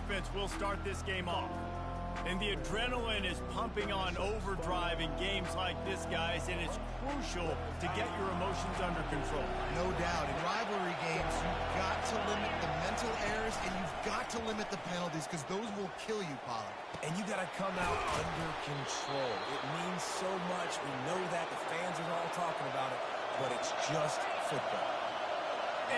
offense will start this game off. And the adrenaline is pumping on overdrive in games like this, guys, and it's crucial to get your emotions under control. No doubt. In rivalry games, you've got to limit the mental errors, and you've got to limit the penalties, because those will kill you, Pollard. And you got to come out under control. It means so much. We know that. The fans are all talking about it, but it's just football.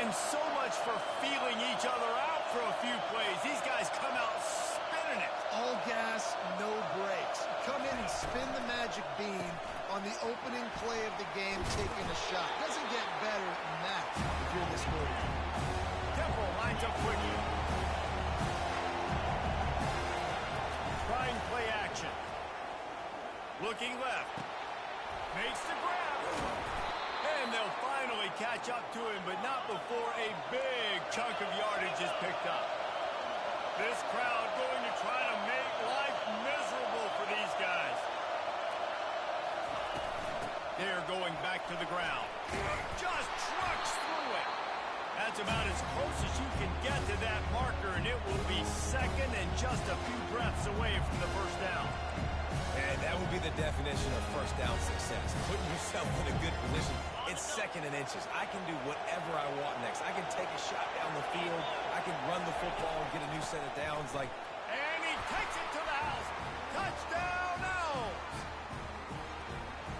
And so much for feeling each other out for a few plays. These guys come out spinning it. All gas, no brakes. Come in and spin the magic bean on the opening play of the game, taking a shot. Doesn't get better than that if you're this good. Temple lines up quickly. Trying play action. Looking left. Makes the grab. And they'll finally catch up to him, but not before a big chunk of yardage is picked up. This crowd going to try to make life miserable for these guys. They're going back to the ground. Just trucks through it. That's about as close as you can get to that marker, and it will be second and just a few breaths away from the first down. And that would be the definition of first down success. Putting yourself in a good position. It's second and inches. I can do whatever I want next. I can take a shot down the field. I can run the football and get a new set of downs. And he takes it to the house. Touchdown Owls!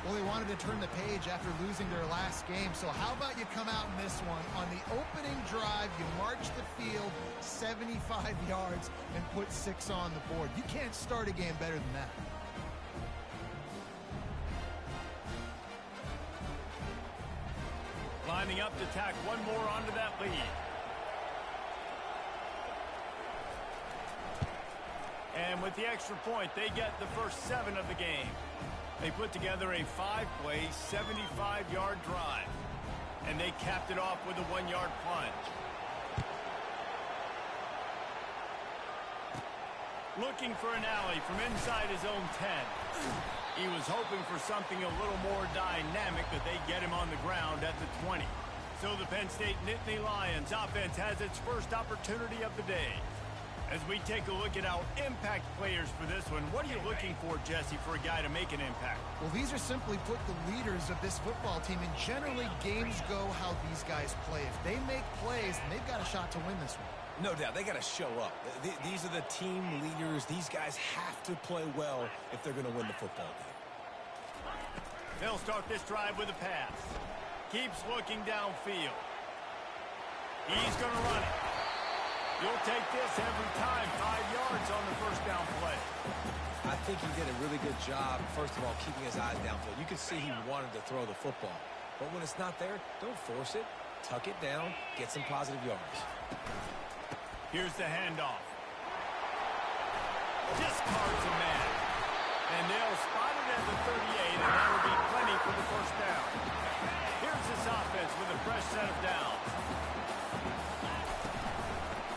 Well, they wanted to turn the page after losing their last game, so how about you come out in this one? On the opening drive, you march the field 75 yards and put 6 on the board. You can't start a game better than that. Lining up to tack one more onto that lead. And with the extra point, they get the first 7 of the game. They put together a 5-play, 75-yard drive. And they capped it off with a 1-yard plunge. Looking for an alley from inside his own 10. He was hoping for something a little more dynamic, but they get him on the ground at the 20. So the Penn State Nittany Lions offense has its first opportunity of the day. As we take a look at our impact players for this one, what are you looking for, Jesse, for a guy to make an impact? Well, these are simply put the leaders of this football team, and generally games go how these guys play. If they make plays, then they've got a shot to win this one. No doubt, they got to show up. These are the team leaders. These guys have to play well if they're going to win the football game. They'll start this drive with a pass. Keeps looking downfield. He's going to run it. You'll take this every time. 5 yards on the first down play. I think he did a really good job, first of all, keeping his eyes downfield. You could see he wanted to throw the football. But when it's not there, don't force it. Tuck it down. Get some positive yards. Here's the handoff. Discards a man. And they'll spot it at the 38, and that'll be plenty for the first down. Here's this offense with a fresh set of downs.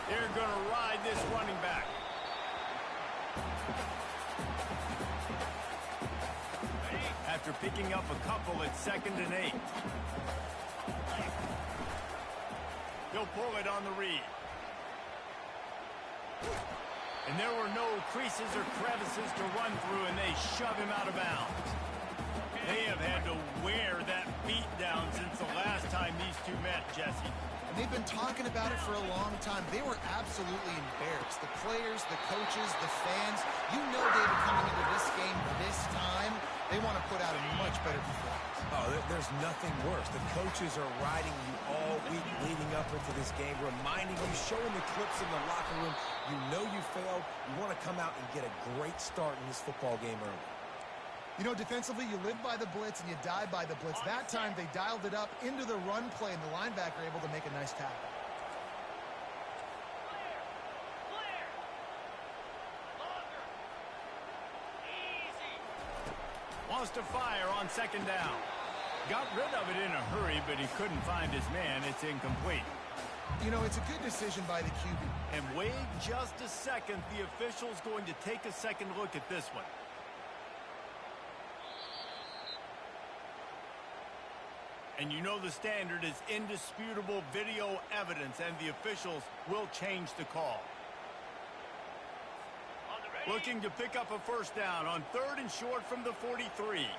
They're going to ride this running back. After picking up a couple, it's 2nd and 8. He'll pull it on the read. And there were no creases or crevices to run through, and they shove him out of bounds. They have had to wear that beat down since the last time these two met, Jesse. And they've been talking about it for a long time. They were absolutely embarrassed. The players, the coaches, the fans, you know they were coming into this game this time. They want to put out a much better performance. Oh, there's nothing worse. The coaches are riding you all week leading up into this game, reminding you, showing the clips in the locker room. You know you failed. You want to come out and get a great start in this football game early. You know, defensively, you live by the blitz and you die by the blitz. That time, they dialed it up into the run play, and the linebacker able to make a nice tackle. Wants to fire on 2nd down. Got rid of it in a hurry, but he couldn't find his man. It's incomplete. You know, it's a good decision by the QB. And wait just a second. The official's going to take a second look at this one. And you know the standard is indisputable video evidence, and the officials will change the call. Looking to pick up a first down on 3rd and short from the 43. 29 Philly.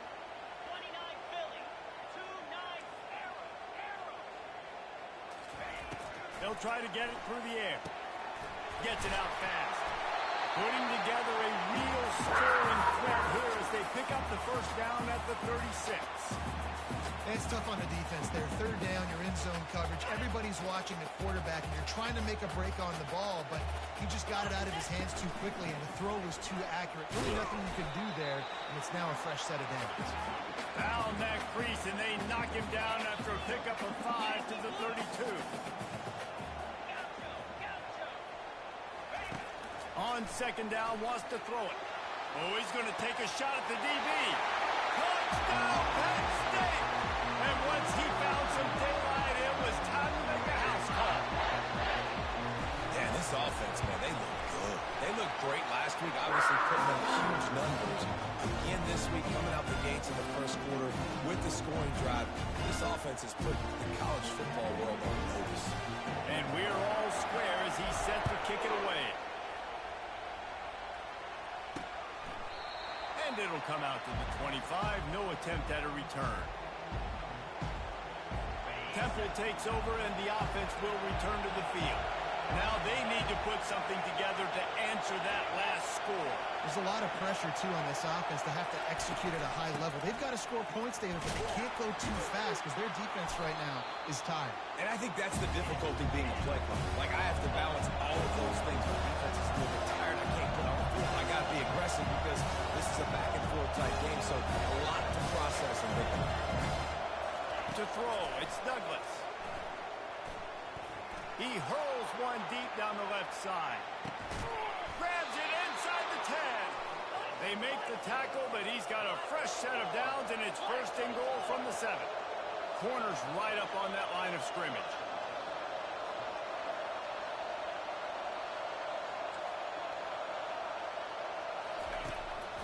2-9 arrow. He'll try to get it through the air. Gets it out fast. Putting together a real scoring threat here as they pick up the first down at the 36. It's tough on the defense there. 3rd down, you're in zone coverage. Everybody's watching the quarterback, and you're trying to make a break on the ball, but he just got it out of his hands too quickly, and the throw was too accurate. Really nothing you can do there, and it's now a fresh set of downs. Found that crease, and they knock him down after a pickup of 5 to the 32. On 2nd down, wants to throw it. Oh, he's going to take a shot at the DB. Touchdown, Penn State! And once he found some daylight, it was time to make a house call. Yeah, this offense, man, they look good. They looked great last week, obviously putting up huge numbers. Again this week, coming out the gates in the first quarter with the scoring drive. This offense has put the college football world on notice. And we're all square as he's set to kick it away. And it'll come out to the 25. No attempt at a return. Temple takes over, and the offense will return to the field. Now they need to put something together to answer that last score. There's a lot of pressure, too, on this offense to have to execute at a high level. They've got to score points, David, but they can't go too fast because their defense right now is tired. And I think that's the difficulty being a play caller. Like, I have to balance all of those things. My defense is a little bit tired. I can't get on the field. I got to be aggressive because this is a back-and-forth type game, so a lot to process and think about. To throw, it's Douglas. He hurls one deep down the left side. Grabs it inside the 10. They make the tackle, but he's got a fresh set of downs, and it's 1st and goal from the 7. Corner's right up on that line of scrimmage.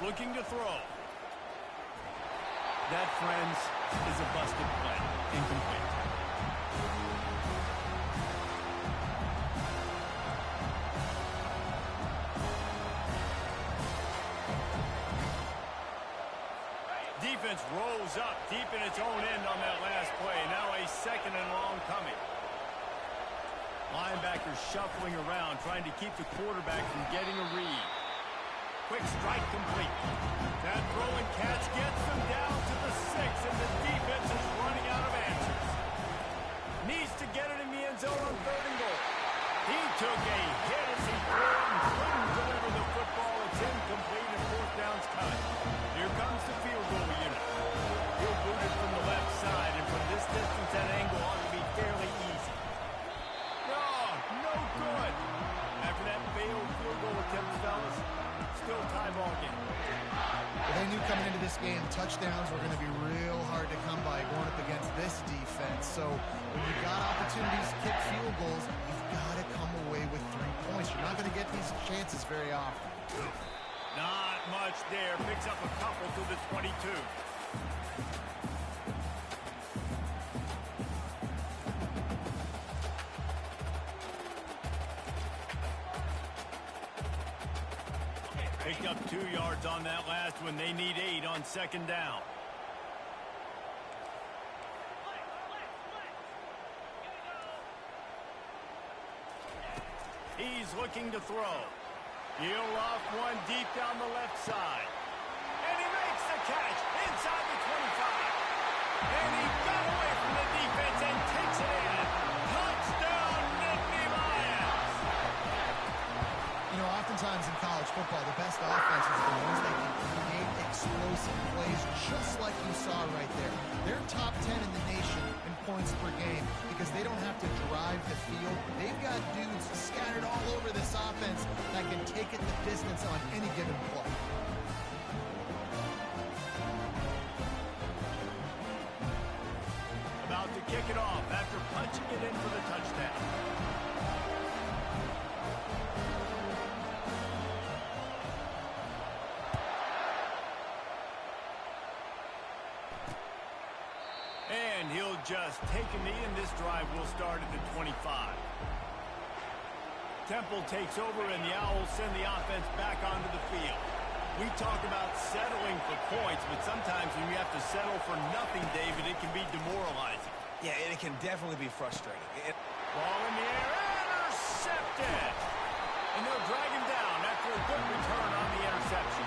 Looking to throw. That, friends, is a busted play. Incomplete. Defense rolls up deep in its own end on that last play. Now a 2nd and long coming. Linebackers shuffling around, trying to keep the quarterback from getting a read. Quick strike complete. That throw and catch gets them down to the 6, and the defense is running out of answers. Needs to get it in the end zone on 3rd and goal. He took a hit as he threw it and couldn't deliver the football. It's incomplete, and 4th down's coming. Here comes the field goal unit. He'll boot it from the left side, and from this distance, that angle ought to be fairly easy. Oh, no good. After that failed field goal attempt, fellas, still tie ball game. Well, they knew coming into this game, touchdowns were going to be real hard to come by going up against this defense. So when you got opportunities to kick field goals, you've got to come away with 3 points. You're not going to get these chances very often. Not much there. Picks up a couple to the 22. Picked up 2 yards on that last one. They need 8 on 2nd down. He's looking to throw. He'll off one deep down the left side. And he makes the catch inside the 25. And he got away from the defense and takes it in. Touchdown, Nittany Lions! You know, oftentimes in college football, the best offenses are the ones that can create explosive plays, just like you saw right there. They're top 10 in the nation in points per game because they don't have to drive the field. They've got dudes scattered all over this offense that can take it the distance on any given play. About to kick it off after punching it in for the touchdown. And he'll just take a knee, and this drive will start at the 25. Temple takes over, and the Owls send the offense back onto the field. We talk about settling for points, but sometimes when you have to settle for nothing, David, it can be demoralizing. Yeah, and it can definitely be frustrating. Ball in the air, intercepted! And they'll drag him down after a good return on the interception.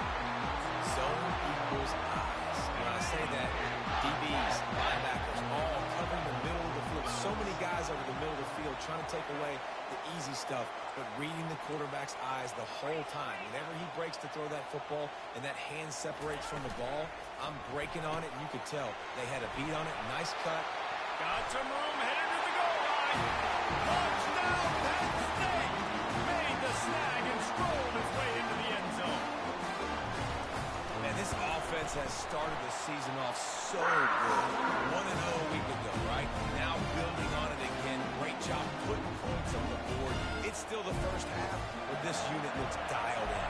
Zone equals eyes. When I say that, DBs, linebackers, all covering the middle of the field. So many guys over the middle of the field trying to take away the easy stuff, but reading the quarterback's eyes the whole time. Whenever he breaks to throw that football and that hand separates from the ball, I'm breaking on it, and you could tell they had a beat on it. Nice cut. Got some room, headed to the goal line. Touchdown, Penn State! Made the snag and strolled his way into the end zone. Man, this offense has started the season off so good. 1-0 a week ago, right? Now building on it again. Great job putting points on the board. It's still the first half, but this unit looks dialed in.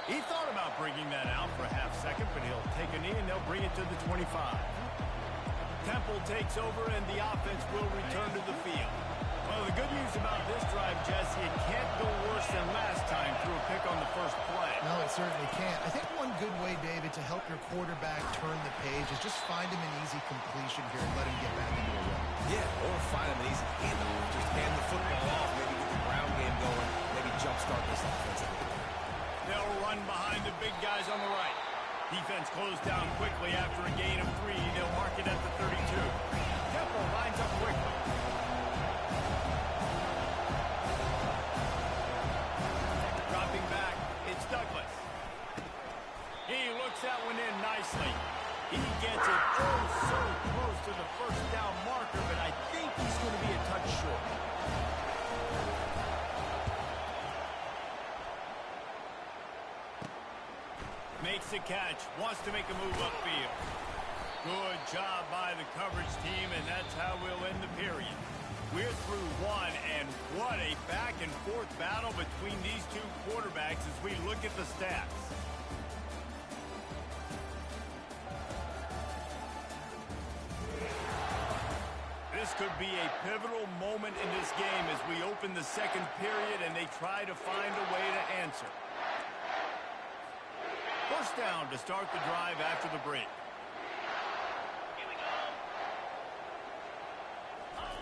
He thought about bringing that out for a half second, but he'll take a knee and they'll bring it to the 25. Temple takes over and the offense will return to the field. Well, the good news about this drive, Jesse, it can't go worse than last time through a pick on the first play. No, it certainly can't. I think one good way, David, to help your quarterback turn the page is just find him an easy completion here and let him get back into a run. Yeah, or find him an easy handoff. Just hand the football off, maybe get the ground game going, maybe jumpstart this offense a little bit. They'll run behind the big guys on the right. Defense closed down quickly after a gain of 3. They'll mark it at the 32. Temple lines up quickly. Dropping back, it's Douglas. He looks that one in nicely. He gets it oh so close to the first down marker, but I think he's going to be a touch short. Makes the catch, wants to make a move upfield. Good job by the coverage team, and that's how we'll end the period. We're through one, and what a back-and-forth battle between these two quarterbacks as we look at the stats. This could be a pivotal moment in this game as we open the second period and they try to find a way to answer. First down to start the drive after the break. Here we go.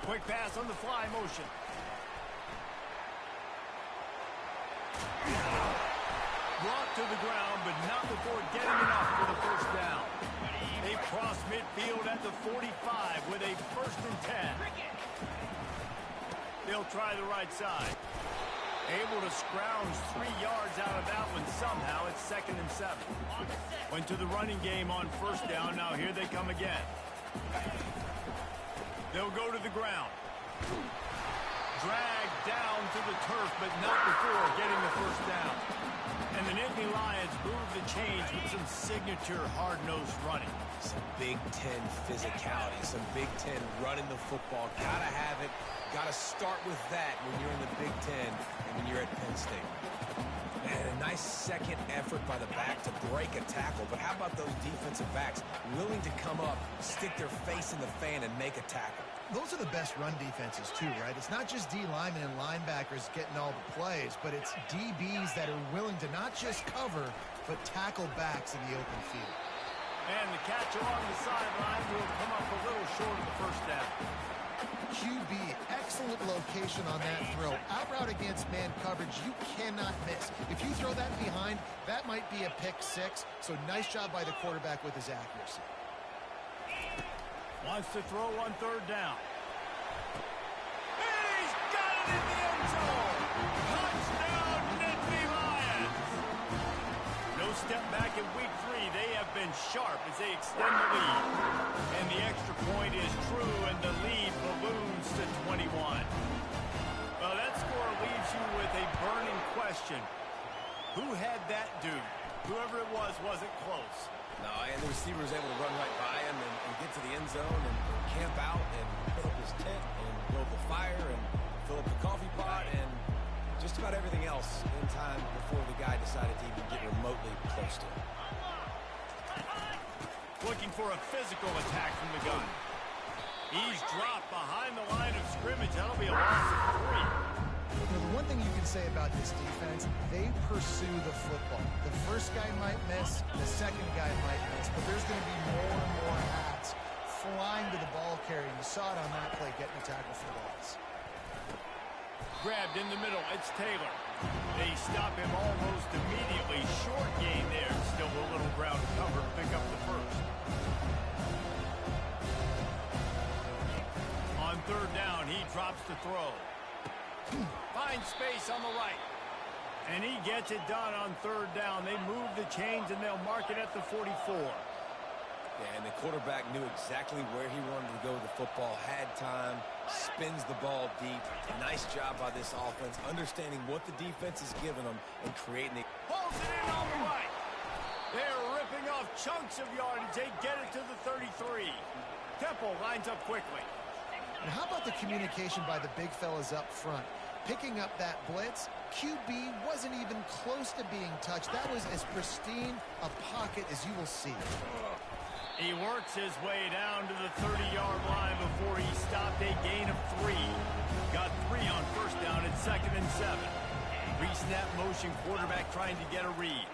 Quick pass on the fly motion. Brought to the ground, but not before getting enough for the first down. They cross midfield at the 45 with a 1st and 10. They'll try the right side. Able to scrounge 3 yards out of that one somehow. It's 2nd and 7. Went to the running game on first down. Now here they come again. They'll go to the ground. Dragged down to the turf, but not before getting the first down. And the Nittany Lions move the change with some signature hard-nosed running. Some Big Ten physicality, some Big Ten running the football. Gotta have it. Gotta start with that when you're in the Big Ten and when you're at Penn State. And a nice second effort by the back to break a tackle. But how about those defensive backs willing to come up, stick their face in the fan, and make a tackle? Those are the best run defenses, too, right? It's not just D linemen and linebackers getting all the plays, but it's DBs that are willing to not just cover, but tackle backs in the open field. And the catch along the sideline will come up a little short of the first down. QB, excellent location on that throw. Out route against man coverage, you cannot miss. If you throw that behind, that might be a pick 6. So nice job by the quarterback with his accuracy. Wants to throw on 3rd down. And he's got it in the end zone. Touchdown, Nittany Lions. No step back in week 3. They have been sharp as they extend the lead. And the extra point is true, and the lead balloons to 21. Well, that score leaves you with a burning question. Who had that dude? Whoever it was wasn't close. No, and the receiver was able to run right by him and get to the end zone and camp out and put up his tent and build the fire and fill up the coffee pot and just about everything else in time before the guy decided to even get remotely close to him. Looking for a physical attack from the gun. He's dropped behind the line of scrimmage. That'll be a loss of 3. You know, the one thing you can say about this defense, they pursue the football. The first guy might miss, the second guy might miss, but there's going to be more and more hats flying to the ball carrier. You saw it on that play, getting a tackle for loss. Grabbed in the middle. It's Taylor. They stop him almost immediately. Short gain there. Still a little ground to cover to pick up the first. On third down, he drops to throw. Finds space on the right. And he gets it done on third down. They move the chains, and they'll mark it at the 44. Yeah, and the quarterback knew exactly where he wanted to go with the football, had time, spins the ball deep. Nice job by this offense, understanding what the defense is giving them and creating the... Pulls it in on the right. They're ripping off chunks of yardage. They get it to the 33. Temple lines up quickly. And how about the communication by the big fellas up front? Picking up that blitz, QB wasn't even close to being touched. That was as pristine a pocket as you will see. He works his way down to the 30-yard line before he stopped a gain of 3. Got 3 on first down at 2nd and 7. Re-snap motion, quarterback trying to get a read.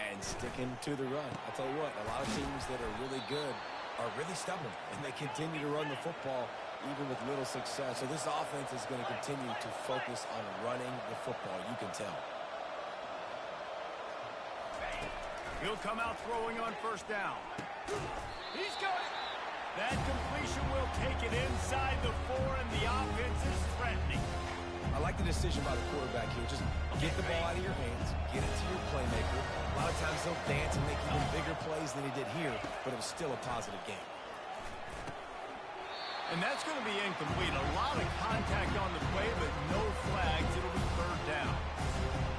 And sticking to the run. I'll tell you what, a lot of teams that are really good are really stubborn, and they continue to run the football even with little success. So this offense is going to continue to focus on running the football, you can tell. He'll come out throwing on first down. He's got it. That completion will take it inside the 4, and the offense is threatening. I like the decision by the quarterback here. Just get the ball out of your hands, get it to your playmaker. A lot of times he'll dance and make even bigger plays than he did here, but it was still a positive game. And that's going to be incomplete. A lot of contact on the play, but no flags. It'll be third down.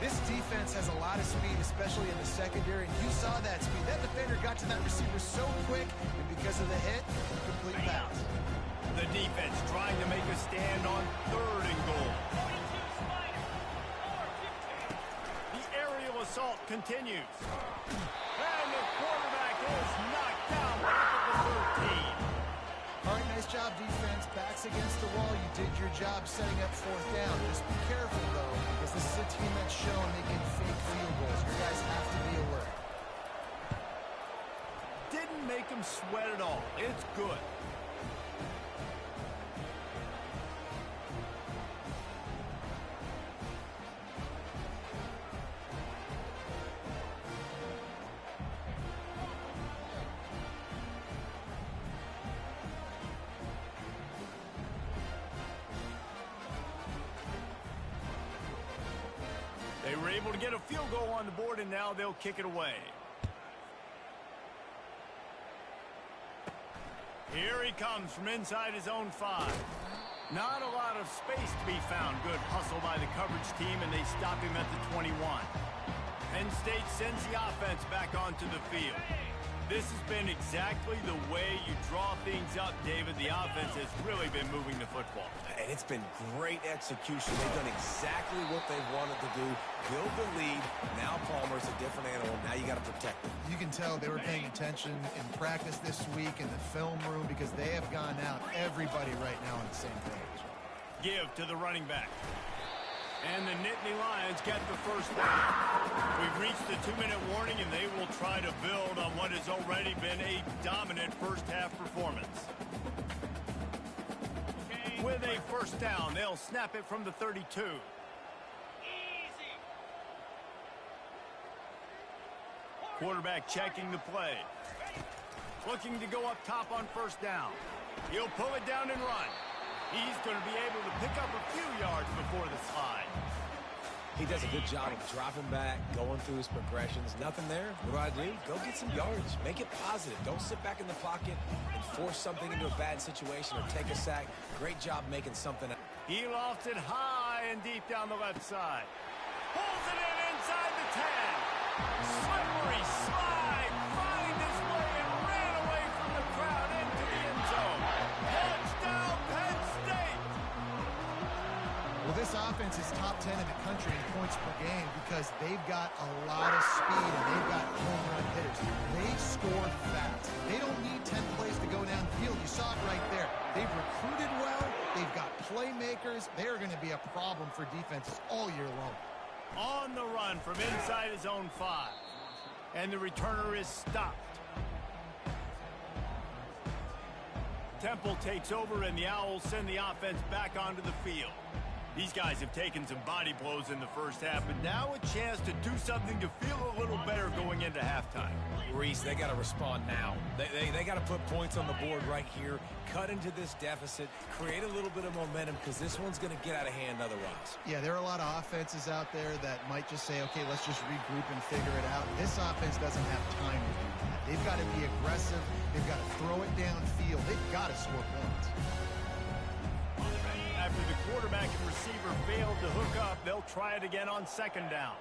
This defense has a lot of speed, especially in the secondary, and you saw that speed. That defender got to that receiver so quick, and because of the hit, complete pass. The defense trying to make a stand on 3rd and goal. The aerial assault continues. And the quarterback is knocked down back at the 13. All right, nice job, defense. Backs against the wall. You did your job setting up 4th down. Just be careful, though, because this is a team that's shown they can fake field goals. You guys have to be alert. Didn't make him sweat at all. It's good. They were able to get a field goal on the board, and now they'll kick it away. Here he comes from inside his own 5. Not a lot of space to be found. Good hustle by the coverage team, and they stop him at the 21. Penn State sends the offense back onto the field. This has been exactly the way you draw things up, David. The offense has really been moving the football. And it's been great execution. They've done exactly what they wanted to do. Build the lead. Now Palmer's a different animal. Now you got to protect him. You can tell they were paying attention in practice this week in the film room because they have gone out, everybody right now on the same page. Give to the running back. And the Nittany Lions get the first down. We've reached the 2-minute warning, and they will try to build on what has already been a dominant first-half performance. With a first down, they'll snap it from the 32. Quarterback checking the play. Looking to go up top on first down. He'll pull it down and run. He's going to be able to pick up a few yards before the slide. He does a good job of dropping back, going through his progressions. Nothing there. What do? Go get some yards. Make it positive. Don't sit back in the pocket and force something into a bad situation or take a sack. Great job making something. He lofts it high and deep down the left side. Pulls it in inside the 10. Slippery slide. Find his way and ran away from the crowd into the end zone. Touchdown, Penn State. Well, this offense defense is top 10 in the country in points per game because they've got a lot of speed and they've got home run hitters. They score fast. They don't need 10 plays to go downfield. You saw it right there. They've recruited well. They've got playmakers. They are going to be a problem for defenses all year long. On the run from inside his own 5. And the returner is stopped. Temple takes over, and the Owls send the offense back onto the field. These guys have taken some body blows in the first half, but now a chance to do something to feel a little better going into halftime. Reese, they got to respond now. They got to put points on the board right here, cut into this deficit, create a little bit of momentum, because this one's going to get out of hand otherwise. Yeah, there are a lot of offenses out there that might just say, okay, let's just regroup and figure it out. This offense doesn't have time to do that. They've got to be aggressive. They've got to throw it downfield. They've got to score points. After the quarterback and receiver failed to hook up, they'll try it again on second down.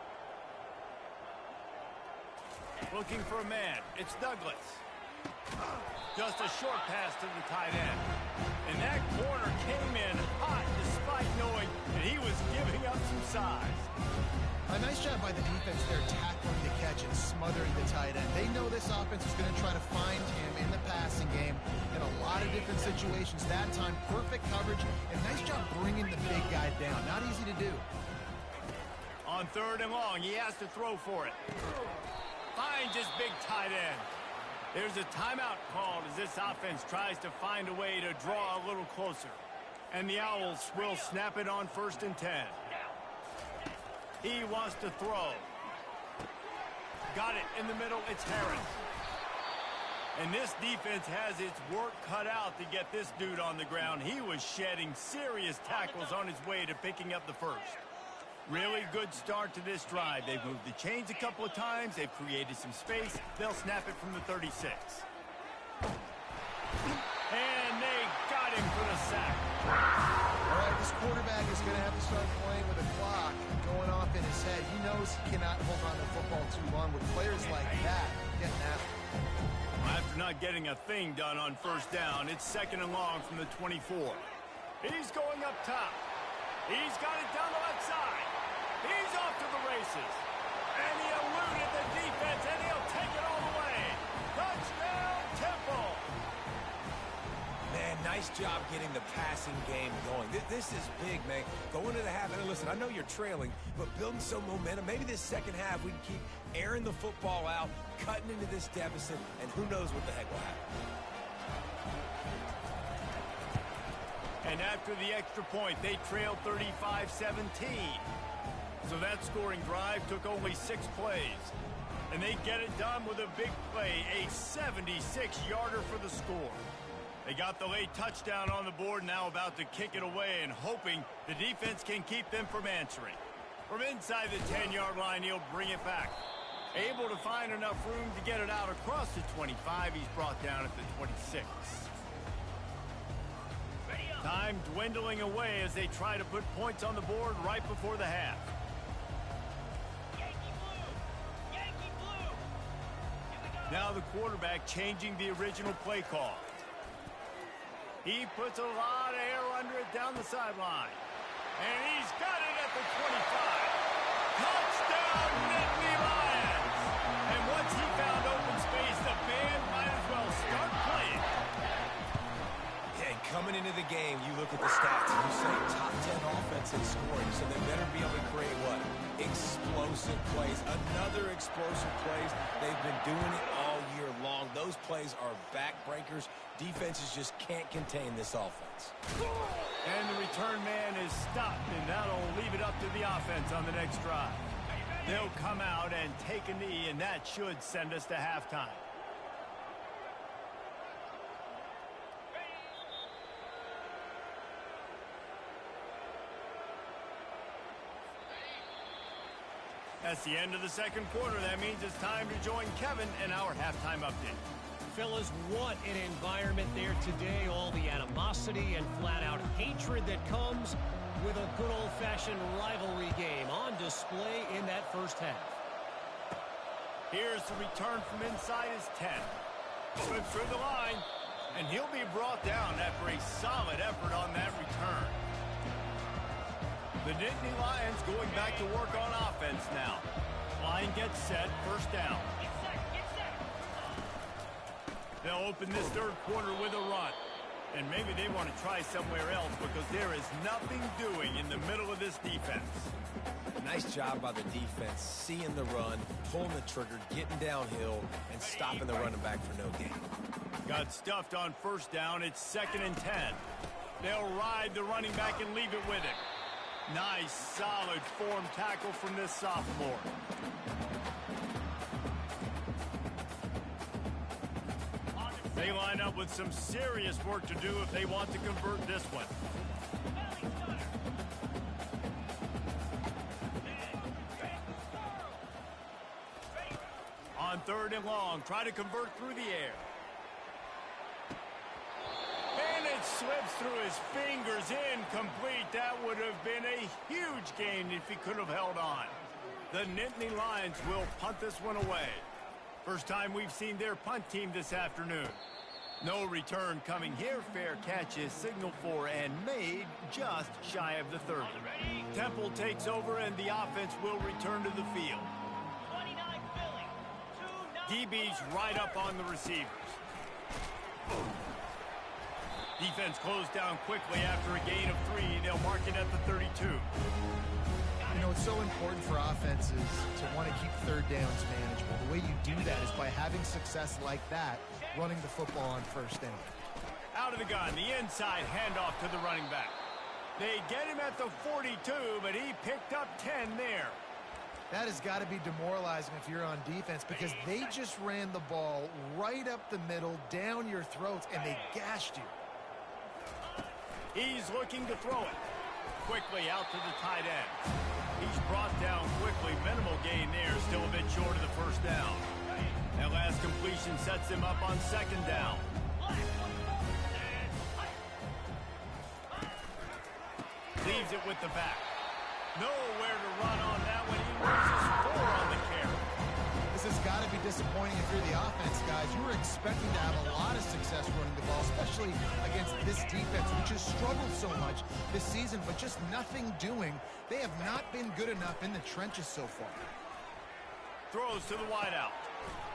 Looking for a man. It's Douglas. Just a short pass to the tight end. And that corner came in hot despite knowing that he was giving up some size. A nice job by the defense there tackling the catch and smothering the tight end. They know this offense is going to try to find him in the passing game in a lot of different situations. That time, perfect coverage, and nice job bringing the big guy down. Not easy to do. On third and long, he has to throw for it. Finds his big tight end. There's a timeout called as this offense tries to find a way to draw a little closer. And the Owls will snap it on 1st and 10. He wants to throw. Got it in the middle. It's Harris. And this defense has its work cut out to get this dude on the ground. He was shedding serious tackles on his way to picking up the first. Really good start to this drive. They've moved the chains a couple of times. They've created some space. They'll snap it from the 36. And they got him for the sack. All right, this quarterback is going to have to start playing with a clock going off in his head. He knows he cannot hold on to the football too long with players like that getting out. After not getting a thing done on 1st down, it's 2nd and long from the 24. He's going up top. He's got it down the left side. He's off to the races. And he eluded the defense, and he'll take it all the way. Touchdown, Temple. Man, nice job getting the passing game going. This is big, man. Going into the half, and listen, I know you're trailing, but building some momentum. Maybe this second half we can keep airing the football out, cutting into this deficit, and who knows what the heck will happen. And after the extra point, they trailed 35-17. So that scoring drive took only 6 plays. And they get it done with a big play, a 76-yarder for the score. They got the late touchdown on the board, now about to kick it away and hoping the defense can keep them from answering. From inside the 10-yard line, he'll bring it back. Able to find enough room to get it out across the 25. He's brought down at the 26. Time dwindling away as they try to put points on the board right before the half. Yankee blue! Yankee blue! Here we go! Now the quarterback changing the original play call. He puts a lot of air under it down the sideline. And he's got it at the 25. Touchdown, Nittany Lions! And once he found open space, the band might as well start playing. Yeah, coming into the game, you look at the stats and you say top 10 offense in scoring, so they better be able to create what? Explosive plays. Another explosive plays. They've been doing it all year long. Those plays are backbreakers. Defenses just can't contain this offense. And the return man is stopped, and that'll leave it up to the offense on the next drive. They'll come out and take a knee, and that should send us to halftime. That's the end of the second quarter. That means it's time to join Kevin in our halftime update. Fellas, what an environment there today. All the animosity and flat-out hatred that comes with a good old-fashioned rivalry game on display in that first half. Here's the return from inside his 10. Slips through the line, and he'll be brought down after a solid effort on that return. The Nittany Lions going back to work on offense now. Line gets set, first down. They'll open this third quarter with a run. And maybe they want to try somewhere else because there is nothing doing in the middle of this defense. Nice job by the defense, seeing the run, pulling the trigger, getting downhill, and stopping the running back for no gain. Got stuffed on first down. It's 2nd and 10. They'll ride the running back and leave it with him. Nice, solid form tackle from this sophomore. They line up with some serious work to do if they want to convert this one. On 3rd and long, try to convert through the air. And it slips through his fingers, incomplete. That would have been a huge gain if he could have held on. The Nittany Lions will punt this one away. First time we've seen their punt team this afternoon. No return coming here. Fair catch is signaled for and made just shy of the 30. Temple takes over and the offense will return to the field. DB's right up on the receivers. Defense closed down quickly after a gain of 3. They'll mark it at the 32. You know, it's so important for offenses to want to keep third downs manageable. The way you do that is by having success like that, running the football on first down. Out of the gun, the inside handoff to the running back. They get him at the 42, but he picked up 10 there. That has got to be demoralizing if you're on defense because they just ran the ball right up the middle, down your throats, and they gashed you. He's looking to throw it. Quickly out to the tight end. He's brought down quickly. Minimal gain there. Still a bit short of the first down. That last completion sets him up on 2nd down. Leaves it with the back. Nowhere to run on that one. He loses 4 on the carry. This has got to be disappointing if you're the offense, guys. You were expecting to have a lot of success running the ball, especially against this defense, which has struggled so much this season, but just nothing doing. They have not been good enough in the trenches so far. Throws to the wideout.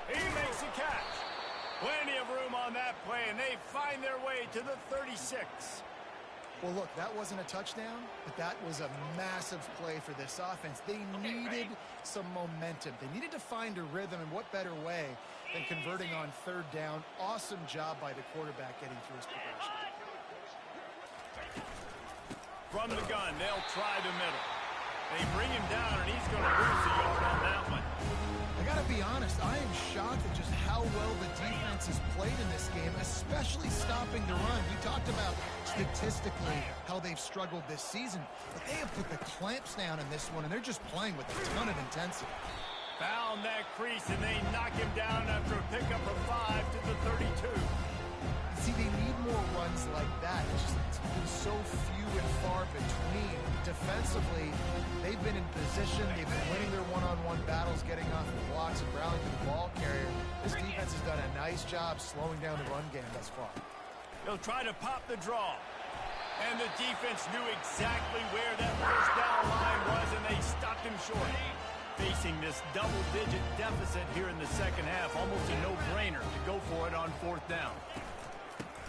He makes a catch. Plenty of room on that play, and they find their way to the 36. Well, look, that wasn't a touchdown, but that was a massive play for this offense. They needed some momentum. They needed to find a rhythm, and what better way than converting on 3rd down. Awesome job by the quarterback getting through his progression. From the gun, they'll try the middle. They bring him down, and he's going to lose a yard on that one. I got to be honest, I am shocked at just how well the defense has played in this game, especially stopping the run. We talked about statistically how they've struggled this season, but they have put the clamps down in this one, and they're just playing with a ton of intensity. Found that crease, and they knock him down after a pickup of 5 to the 32. See, they need more runs like that. It's been so few and far between. Defensively, they've been in position. They've been winning their one-on-one battles, getting off the blocks and rallying to the ball carrier. This defense has done a nice job slowing down the run game thus far. They'll try to pop the draw. And the defense knew exactly where that first down line was, and they stopped him short. Facing this double-digit deficit here in the 2nd half, almost a no-brainer to go for it on 4th down.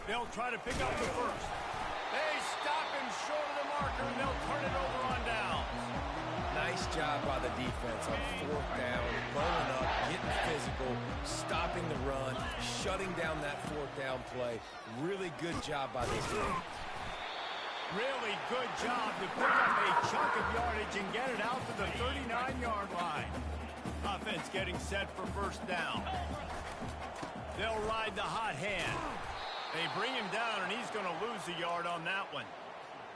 They'll try to pick up the first. They stop him short of the marker, and they'll turn it over on down. Nice job by the defense on 4th down, rolling up, getting physical, stopping the run, shutting down that 4th down play. Really good job by this team. Really good job to pick up a chunk of yardage and get it out to the 39-yard line. Offense getting set for first down. They'll ride the hot hand. They bring him down, and he's going to lose a yard on that one.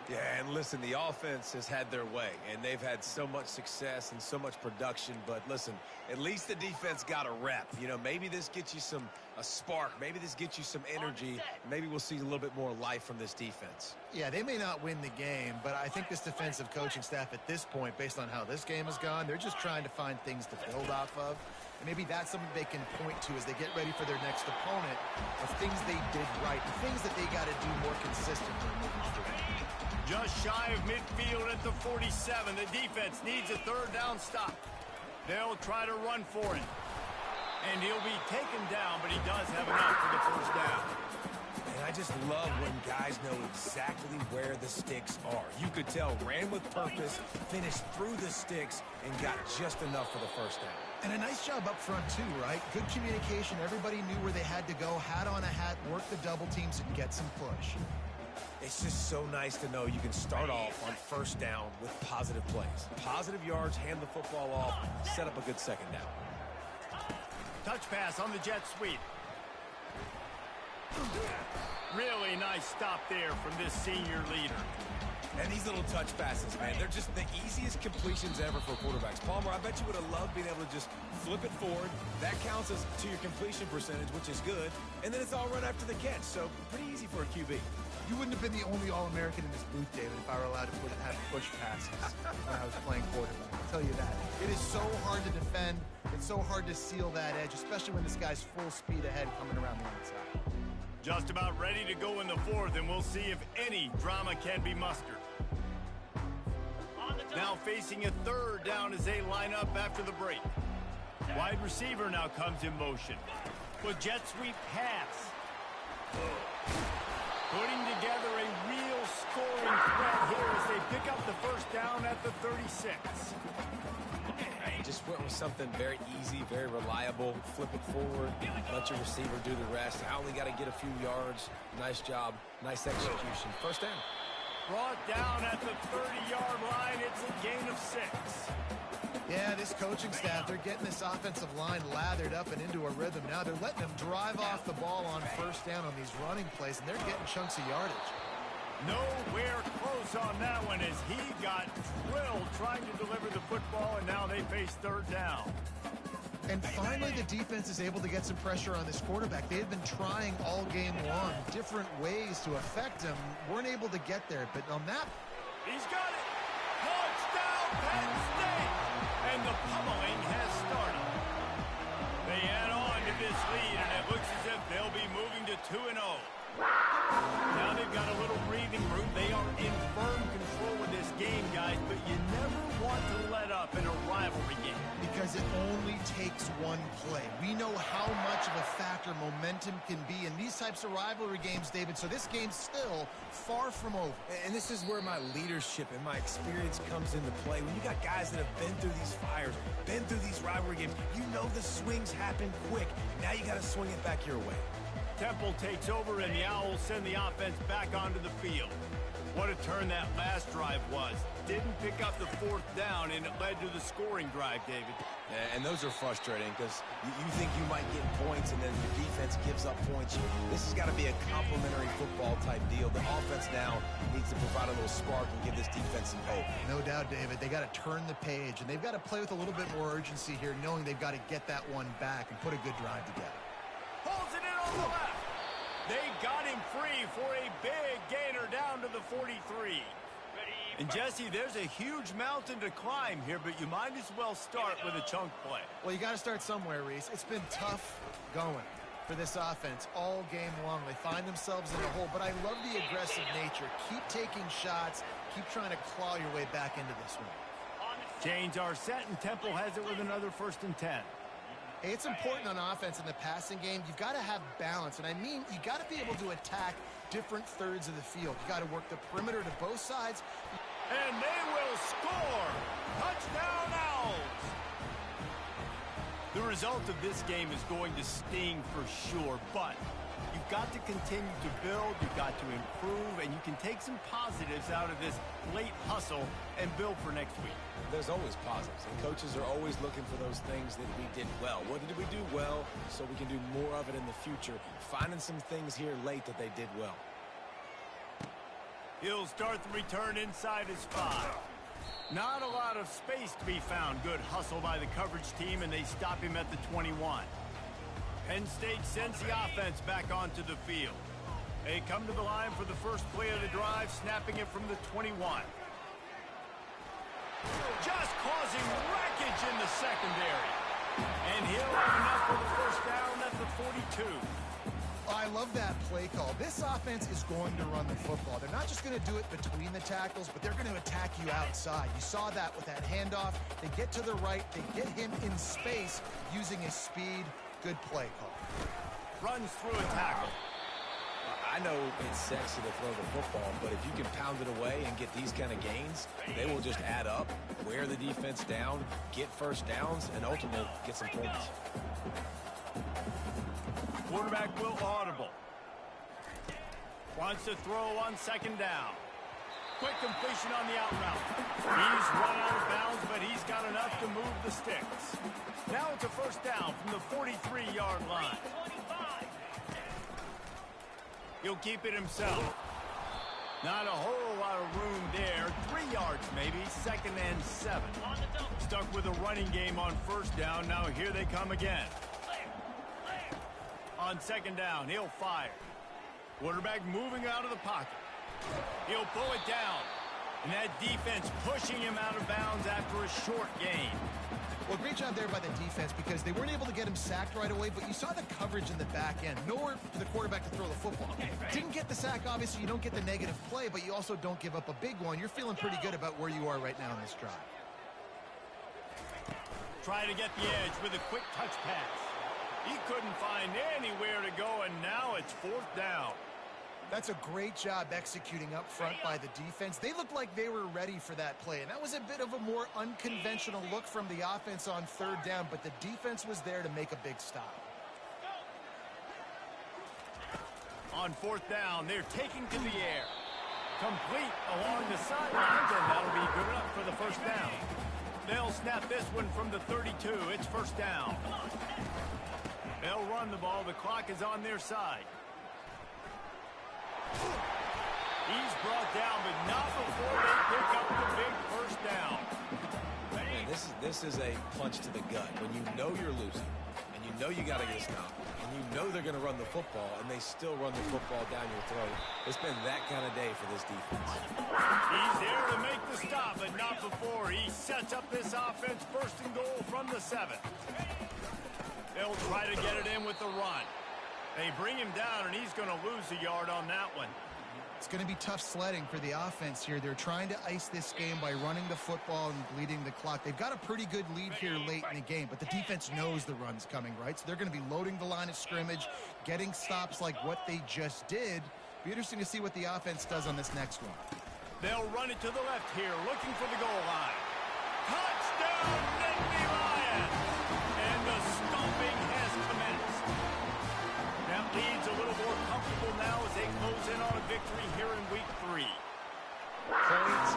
Yeah, and listen, the offense has had their way, and they've had so much success and so much production. But listen, at least the defense got a rep. You know, maybe this gets you a spark. Maybe this gets you some energy. Maybe we'll see a little bit more life from this defense. Yeah, they may not win the game, but I think this defensive coaching staff at this point, based on how this game has gone, they're just trying to find things to build off of. maybe that's something they can point to as they get ready for their next opponent of things they did right, the things that they got to do more consistently moving forward. Just shy of midfield at the 47. The defense needs a third down stop. They'll try to run for it. And he'll be taken down, but he does have enough for the first down. And I just love when guys know exactly where the sticks are. You could tell, ran with purpose, finished through the sticks, and got just enough for the first down. And a nice job up front, too, right? Good communication. Everybody knew where they had to go, hat on a hat, work the double teams, and get some push. It's just so nice to know you can start off on first down with positive plays. Positive yards, hand the football off, set up a good second down. Touch pass on the jet sweep. Really nice stop there from this senior leader. And these little touch passes, man, they're just the easiest completions ever for quarterbacks. Palmer, I bet you would have loved being able to just flip it forward. That counts as to your completion percentage, which is good. And then it's all run after the catch, so pretty easy for a QB. You wouldn't have been the only All-American in this booth, David, if I were allowed to have push passes when I was playing quarterback. I'll tell you that. It is so hard to defend. It's so hard to seal that edge, especially when this guy's full speed ahead coming around the outside. Just about ready to go in the fourth, and we'll see if any drama can be mustered. Now facing a third down as they line up after the break. Wide receiver now comes in motion. With jet sweep pass. Putting together a real scoring threat here as they pick up the first down at the 36. Just went with something very easy, very reliable. Flip it forward, let your receiver do the rest. I only got to get a few yards. Nice job, nice execution. First down. Brought down at the 30-yard line. It's a gain of 6. Yeah, this coaching staff, they're getting this offensive line lathered up and into a rhythm. Now they're letting them drive off the ball on first down on these running plays, and they're getting chunks of yardage. Nowhere close on that one as he got drilled trying to deliver the football, and now they face third down. And finally, the defense is able to get some pressure on this quarterback. They had been trying all game long, different ways to affect him. Weren't able to get there, but on that... He's got it! Touchdown, Penn State! And the pummeling has started. They add on to this lead, and it looks as if they'll be moving to 2-0. Now they've got a little breathing room. They are in firm control of this game, guys, but you never want to let up in a rivalry game. Because it only takes one play. We know how much of a factor momentum can be in these types of rivalry games, David, so this game's still far from over. And this is where my leadership and my experience comes into play. When you got guys that have been through these fires, been through these rivalry games, you know the swings happen quick. Now you got to swing it back your way. Temple takes over, and the Owls send the offense back onto the field. What a turn that last drive was. Didn't pick up the fourth down, and it led to the scoring drive, David. And those are frustrating because you think you might get points, and then your defense gives up points. This has got to be a complementary football type deal. The offense now needs to provide a little spark and give this defense some hope. No doubt, David. They got to turn the page, and they've got to play with a little bit more urgency here, knowing they've got to get that one back and put a good drive together. Pulls it in on the left. They got him free for a big gainer down to the 43. And Jesse, there's a huge mountain to climb here, but you might as well start with a chunk play. Well, you got to start somewhere, Reese. It's been tough going for this offense all game long. They find themselves in a hole, but I love the aggressive nature. Keep taking shots. Keep trying to claw your way back into this one. Chains are set, and Temple has it with another 1st and 10. Hey, it's important on offense in the passing game. You've got to have balance, and I mean you got to be able to attack different thirds of the field. You got to work the perimeter to both sides. And they will score! Touchdown, Owls! The result of this game is going to sting for sure, but you've got to continue to build, you've got to improve, and you can take some positives out of this late hustle and build for next week. There's always positives, and coaches are always looking for those things that we did well. What did we do well so we can do more of it in the future? Finding some things here late that they did well. He'll start the return inside his 5. Not a lot of space to be found. Good hustle by the coverage team, and they stop him at the 21. Penn State sends the offense back onto the field. They come to the line for the first play of the drive, snapping it from the 21. Just causing wreckage in the secondary. And And he'll have enough for the first down at the 42. I love that play call. This offense is going to run the football. They're not just going to do it between the tackles, but they're going to attack you outside. You saw that with that handoff. They get to the right. They get him in space using his speed. Good play call. Runs through a tackle. I know it's sexy to throw the football, but if you can pound it away and get these kind of gains, they will just add up, wear the defense down, get first downs, and ultimately get some points. Quarterback will audible. Wants to throw on second down. Quick completion on the out route. He's run out of bounds, but he's got enough to move the sticks. Now it's a first down from the 43-yard line. He'll keep it himself. Not a whole lot of room there. 3 yards maybe, 2nd and 7. Stuck with a running game on first down. Now here they come again. On second down, he'll fire. Quarterback moving out of the pocket. He'll pull it down. And that defense pushing him out of bounds after a short gain. Well, great job there by the defense because they weren't able to get him sacked right away, but you saw the coverage in the back end. Nowhere for the quarterback to throw the football. Didn't get the sack, obviously. You don't get the negative play, but you also don't give up a big one. You're feeling pretty good about where you are right now in this drive. Try to get the edge with a quick touch pass. He couldn't find anywhere to go, and now it's 4th down. That's a great job executing up front by the defense. They looked like they were ready for that play, and that was a bit of a more unconventional look from the offense on 3rd down, but the defense was there to make a big stop. On 4th down, they're taking to the air. Complete along the sidelines, and that'll be good enough for the first down. They'll snap this one from the 32. It's first down. They'll run the ball. The clock is on their side. He's brought down, but not before they pick up the big first down. Man, this is a punch to the gut. When you know you're losing, and you know you got to get a stop, and you know they're going to run the football, and they still run the football down your throat. It's been that kind of day for this defense. He's there to make the stop, but not before. He sets up this offense 1st and goal from the 7. They'll try to get it in with the run. They bring him down, and he's going to lose a yard on that one. It's going to be tough sledding for the offense here. They're trying to ice this game by running the football and bleeding the clock. They've got a pretty good lead here late in the game, but the defense knows the run's coming, right? So they're going to be loading the line of scrimmage, getting stops like what they just did. Be interesting to see what the offense does on this next one. They'll run it to the left here, looking for the goal line. Touchdown, Nittany Lions! And the stomping has commenced. That lead's a little more comfortable now as they close in on a victory here in week 3. Points,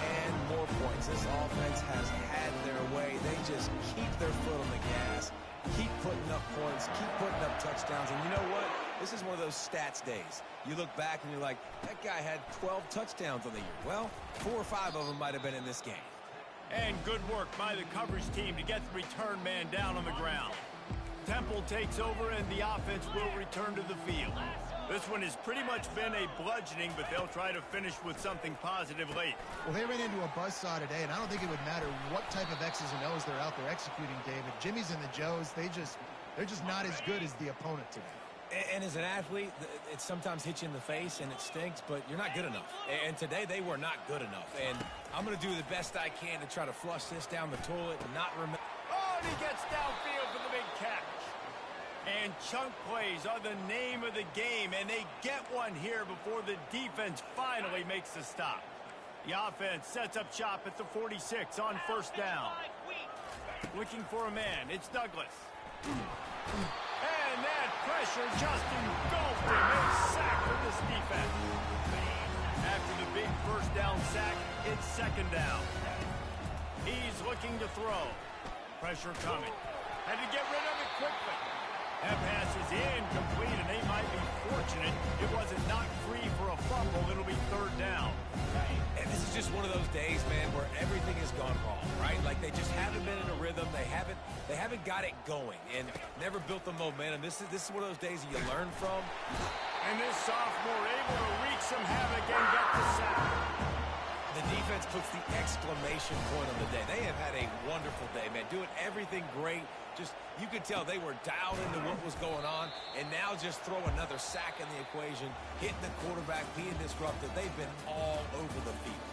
and more points. This offense has had their way. They just keep their foot on the gas, keep putting up points, keep putting up touchdowns. And you know what? This is one of those stats days. You look back and you're like, that guy had 12 touchdowns on the year. Well, 4 or 5 of them might have been in this game. And good work by the coverage team to get the return man down on the ground. Temple takes over and the offense will return to the field. This one has pretty much been a bludgeoning, but they'll try to finish with something positive late. Well, they ran into a buzzsaw today, and I don't think it would matter what type of X's and O's they're out there executing, David. Jimmy's and the Joes, they're just not as good as the opponent today. And as an athlete, it sometimes hits you in the face and it stinks, but you're not good enough. And today they were not good enough. And I'm going to do the best I can to try to flush this down the toilet and not remember. Oh, and he gets downfield for the big catch. And chunk plays are the name of the game, and they get one here before the defense finally makes the stop. The offense sets up shop at the 46 on first down. Looking for a man, it's Douglas. And that pressure just engulfed him and sacked for this defense. After the big first down sack, it's second down. He's looking to throw. Pressure coming. Had to get rid of it quickly. That pass is incomplete, and they might be fortunate it wasn't knocked free for a fumble. It'll be third down. And this is just one of those days, man, where everything has gone wrong, right? Like they just haven't been in a rhythm. They haven't got it going and never built the momentum. This is one of those days that you learn from. And this sophomore able to wreak some havoc and get the sack. The defense puts the exclamation point on the day. They have had a wonderful day, man, doing everything great Just, you could tell they were dialed into what was going on, and now just throw another sack in the equation, hitting the quarterback, being disruptive. They've been all over the field.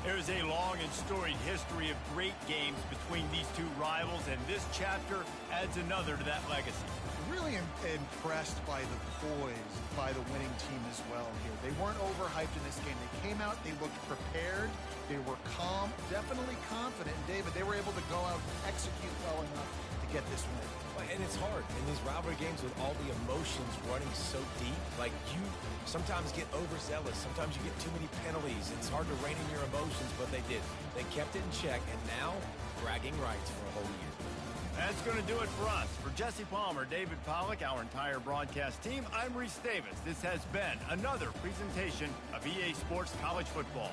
There's a long and storied history of great games between these two rivals, and this chapter adds another to that legacy. Really impressed by the poise by the winning team as well here. They weren't overhyped in this game. They came out, they looked prepared, they were calm, definitely confident. And David, they were able to go out and execute well enough to get this win. And it's hard in these rivalry games with all the emotions running so deep. Like, you sometimes get overzealous. Sometimes you get too many penalties. It's hard to rein in your emotions, but they did. They kept it in check, and now bragging rights for a whole year. That's going to do it for us. For Jesse Palmer, David Pollack, our entire broadcast team, I'm Reese Davis. This has been another presentation of EA Sports College Football.